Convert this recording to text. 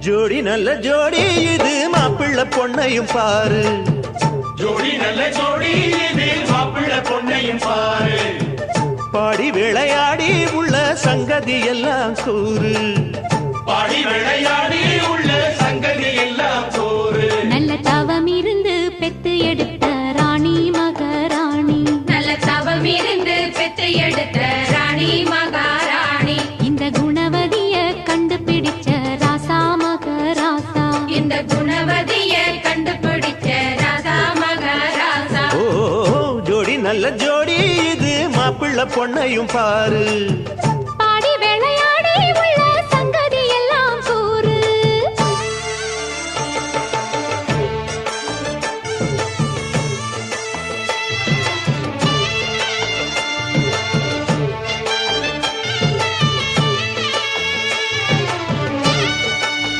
ஜோடி நல்ல ஜோடி இது மாப்பிள்ள பொண்ணையும் பாரு. ஜோடி நல்ல ஜோடி இது மாப்பிள்ள பொண்ணையும் பாரு. பாடி விளையாடி உள்ள சங்கதி எல்லாம் கூறு. பாடி விளையாடி உள்ள சங்கதி எல்லாம் கூறு. நல்ல தவம் இருந்து பெத்து எடுத்த ராணி மகாராணி. நல்ல தவம் இருந்து பெத்து எடுத்த ராணி மகாராணி. இந்த குணவதிய கண்டுபிடிச்ச ராசா மகராசா. இந்த குணவதிய கண்டுபிடிச்ச ராசா மகாராசா. ஓ ஜோடி நல்ல ஜோடி இது மாப்பிள்ள பொண்ணையும் பாரு.